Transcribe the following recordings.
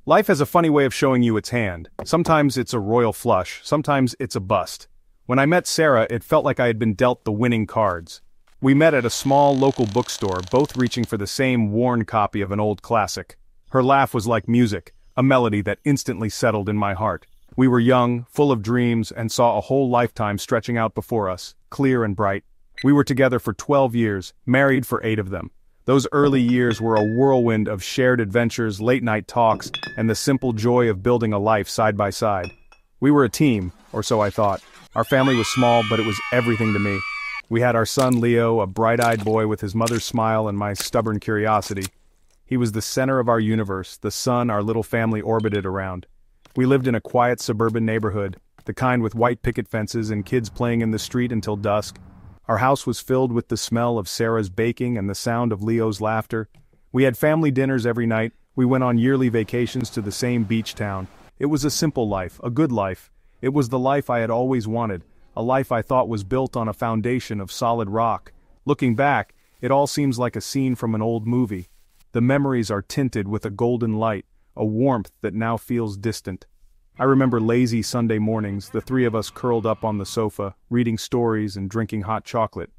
Life has a funny way of showing you its hand. Sometimes it's a royal flush, sometimes it's a bust. When I met Sarah, it felt like I had been dealt the winning cards. We met at a small local bookstore, both reaching for the same worn copy of an old classic. Her laugh was like music, a melody that instantly settled in my heart. We were young, full of dreams, and saw a whole lifetime stretching out before us, clear and bright. We were together for 12 years, married for 8 of them. Those early years were a whirlwind of shared adventures, late-night talks, and the simple joy of building a life side by side. We were a team, or so I thought. Our family was small, but it was everything to me. We had our son Leo, a bright-eyed boy with his mother's smile and my stubborn curiosity. He was the center of our universe, the sun our little family orbited around. We lived in a quiet suburban neighborhood, the kind with white picket fences and kids playing in the street until dusk. Our house was filled with the smell of Sarah's baking and the sound of Leo's laughter. We had family dinners every night. We went on yearly vacations to the same beach town. It was a simple life, a good life. It was the life I had always wanted, a life I thought was built on a foundation of solid rock. Looking back, it all seems like a scene from an old movie. The memories are tinted with a golden light, a warmth that now feels distant. I remember lazy Sunday mornings, the 3 of us curled up on the sofa, reading stories and drinking hot chocolate.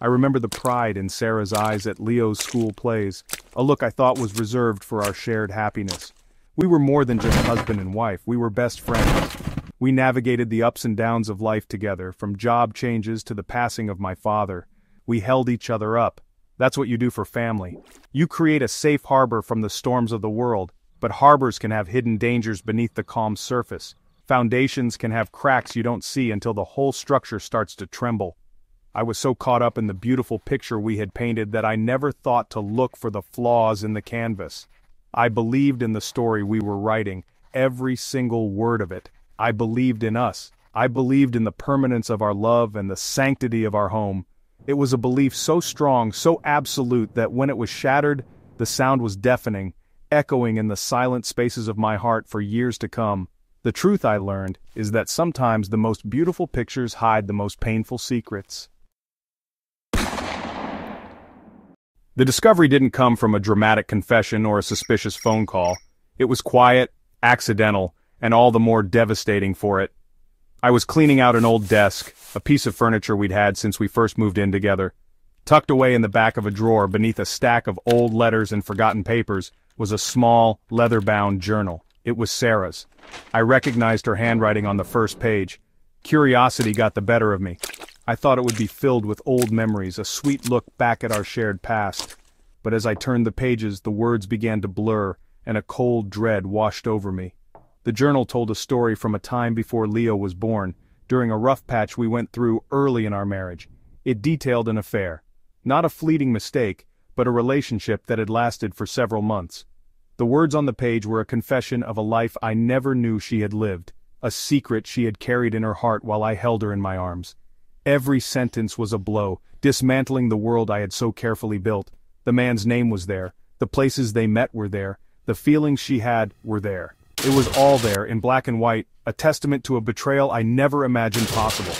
I remember the pride in Sarah's eyes at Leo's school plays, a look I thought was reserved for our shared happiness. We were more than just husband and wife, we were best friends. We navigated the ups and downs of life together, from job changes to the passing of my father. We held each other up. That's what you do for family. You create a safe harbor from the storms of the world. But harbors can have hidden dangers beneath the calm surface. Foundations can have cracks you don't see until the whole structure starts to tremble. I was so caught up in the beautiful picture we had painted that I never thought to look for the flaws in the canvas. I believed in the story we were writing, every single word of it. I believed in us. I believed in the permanence of our love and the sanctity of our home. It was a belief so strong, so absolute that when it was shattered, the sound was deafening, echoing in the silent spaces of my heart for years to come. The truth I learned is that sometimes the most beautiful pictures hide the most painful secrets. The discovery didn't come from a dramatic confession or a suspicious phone call. It was quiet, accidental, and all the more devastating for it. I was cleaning out an old desk, a piece of furniture we'd had since we first moved in together. Tucked away in the back of a drawer beneath a stack of old letters and forgotten papers was a small, leather-bound journal. It was Sarah's. I recognized her handwriting on the first page. Curiosity got the better of me. I thought it would be filled with old memories, a sweet look back at our shared past. But as I turned the pages, the words began to blur, and a cold dread washed over me. The journal told a story from a time before Leo was born, during a rough patch we went through early in our marriage. It detailed an affair. Not a fleeting mistake, but a relationship that had lasted for several months. The words on the page were a confession of a life I never knew she had lived, a secret she had carried in her heart while I held her in my arms. Every sentence was a blow, dismantling the world I had so carefully built. The man's name was there, the places they met were there, the feelings she had were there. It was all there, in black and white, a testament to a betrayal I never imagined possible.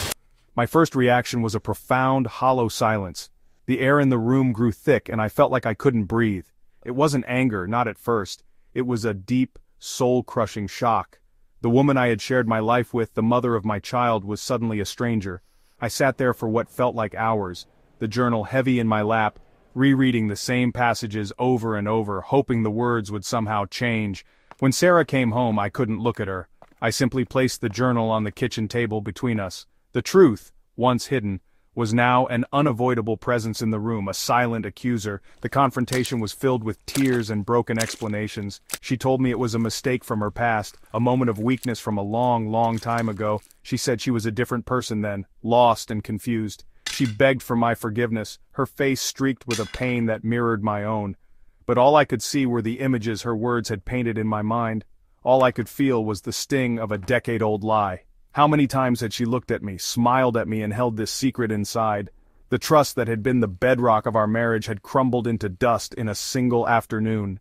My first reaction was a profound, hollow silence. The air in the room grew thick and I felt like I couldn't breathe. It wasn't anger, not at first. It was a deep, soul-crushing shock. The woman I had shared my life with, the mother of my child, was suddenly a stranger. I sat there for what felt like hours, the journal heavy in my lap, rereading the same passages over and over, hoping the words would somehow change. When Sarah came home, I couldn't look at her. I simply placed the journal on the kitchen table between us. The truth, once hidden, was now an unavoidable presence in the room, a silent accuser. The confrontation was filled with tears and broken explanations. She told me it was a mistake from her past, a moment of weakness from a long, long time ago. She said she was a different person then, lost and confused. She begged for my forgiveness, her face streaked with a pain that mirrored my own. But all I could see were the images her words had painted in my mind. All I could feel was the sting of a decade-old lie. How many times had she looked at me, smiled at me, and held this secret inside? The trust that had been the bedrock of our marriage had crumbled into dust in a single afternoon.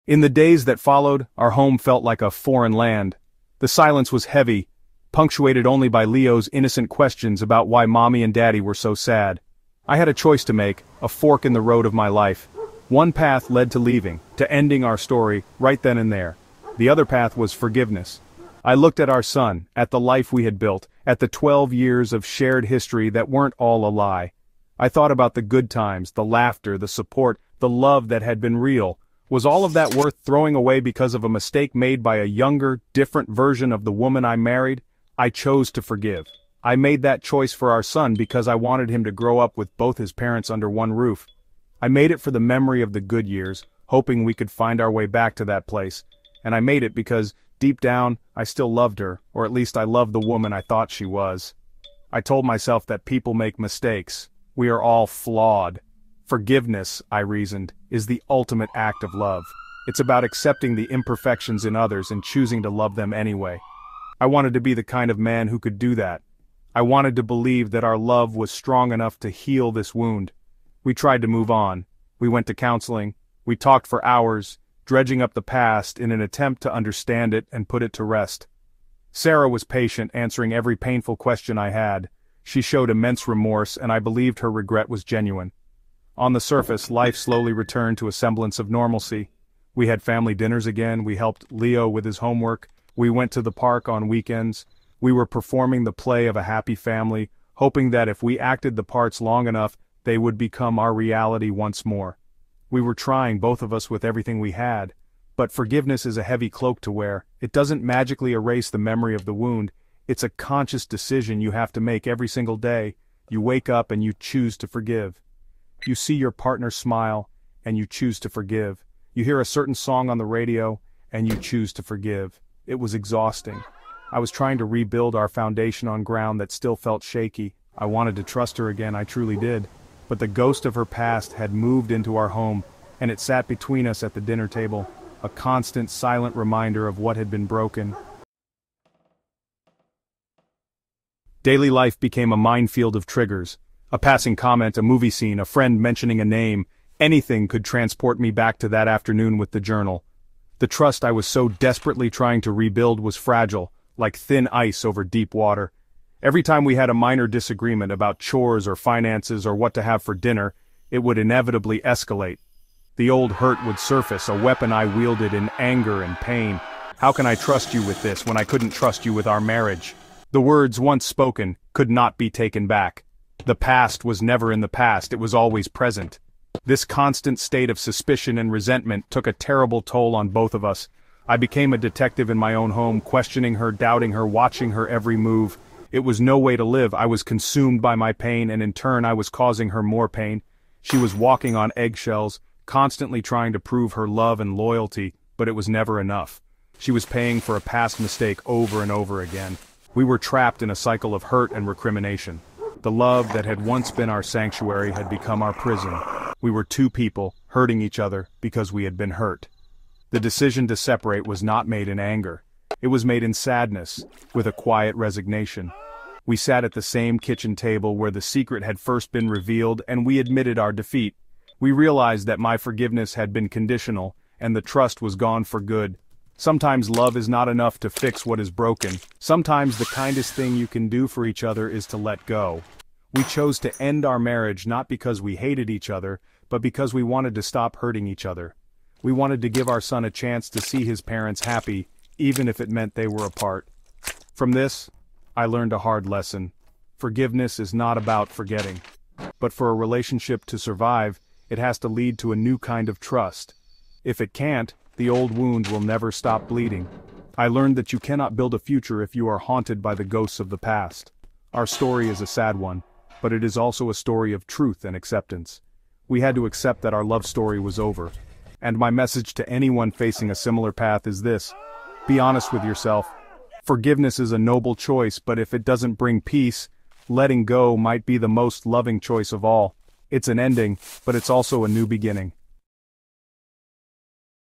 In the days that followed, our home felt like a foreign land. The silence was heavy, punctuated only by Leo's innocent questions about why Mommy and Daddy were so sad. I had a choice to make, a fork in the road of my life. One path led to leaving, to ending our story, right then and there. The other path was forgiveness. I looked at our son, at the life we had built, at the 12 years of shared history that weren't all a lie. I thought about the good times, the laughter, the support, the love that had been real. Was all of that worth throwing away because of a mistake made by a younger, different version of the woman I married? I chose to forgive. I made that choice for our son because I wanted him to grow up with both his parents under one roof. I made it for the memory of the good years, hoping we could find our way back to that place. And I made it because, deep down, I still loved her, or at least I loved the woman I thought she was. I told myself that people make mistakes. We are all flawed. Forgiveness, I reasoned, is the ultimate act of love. It's about accepting the imperfections in others and choosing to love them anyway. I wanted to be the kind of man who could do that. I wanted to believe that our love was strong enough to heal this wound. We tried to move on. We went to counseling. We talked for hours, dredging up the past in an attempt to understand it and put it to rest. Sarah was patient, answering every painful question I had. She showed immense remorse, and I believed her regret was genuine. On the surface, life slowly returned to a semblance of normalcy. We had family dinners again, we helped Leo with his homework, we went to the park on weekends, we were performing the play of a happy family, hoping that if we acted the parts long enough, they would become our reality once more. We were trying, both of us, with everything we had. But forgiveness is a heavy cloak to wear. It doesn't magically erase the memory of the wound. It's a conscious decision you have to make every single day. You wake up and you choose to forgive. You see your partner smile, and you choose to forgive. You hear a certain song on the radio, and you choose to forgive. It was exhausting. I was trying to rebuild our foundation on ground that still felt shaky. I wanted to trust her again, I truly did. But the ghost of her past had moved into our home, and it sat between us at the dinner table, a constant, silent reminder of what had been broken. Daily life became a minefield of triggers. A passing comment, a movie scene, a friend mentioning a name, anything could transport me back to that afternoon with the journal. The trust I was so desperately trying to rebuild was fragile, like thin ice over deep water. Every time we had a minor disagreement about chores or finances or what to have for dinner, it would inevitably escalate. The old hurt would surface, a weapon I wielded in anger and pain. How can I trust you with this when I couldn't trust you with our marriage? The words once spoken could not be taken back. The past was never in the past, it was always present. This constant state of suspicion and resentment took a terrible toll on both of us. I became a detective in my own home, questioning her, doubting her, watching her every move. It was no way to live. I was consumed by my pain, and in turn I was causing her more pain. She was walking on eggshells, constantly trying to prove her love and loyalty, but it was never enough. She was paying for a past mistake over and over again. We were trapped in a cycle of hurt and recrimination. The love that had once been our sanctuary had become our prison. We were two people, hurting each other because we had been hurt. The decision to separate was not made in anger. It was made in sadness, with a quiet resignation. We sat at the same kitchen table where the secret had first been revealed, and we admitted our defeat. We realized that my forgiveness had been conditional, and the trust was gone for good. Sometimes love is not enough to fix what is broken. Sometimes the kindest thing you can do for each other is to let go. We chose to end our marriage not because we hated each other, but because we wanted to stop hurting each other. We wanted to give our son a chance to see his parents happy, even if it meant they were apart. From this, I learned a hard lesson. Forgiveness is not about forgetting. But for a relationship to survive, it has to lead to a new kind of trust. If it can't, the old wound will never stop bleeding. I learned that you cannot build a future if you are haunted by the ghosts of the past. Our story is a sad one, but it is also a story of truth and acceptance. We had to accept that our love story was over. And my message to anyone facing a similar path is this: be honest with yourself. Forgiveness is a noble choice, but if it doesn't bring peace, letting go might be the most loving choice of all. It's an ending, but it's also a new beginning.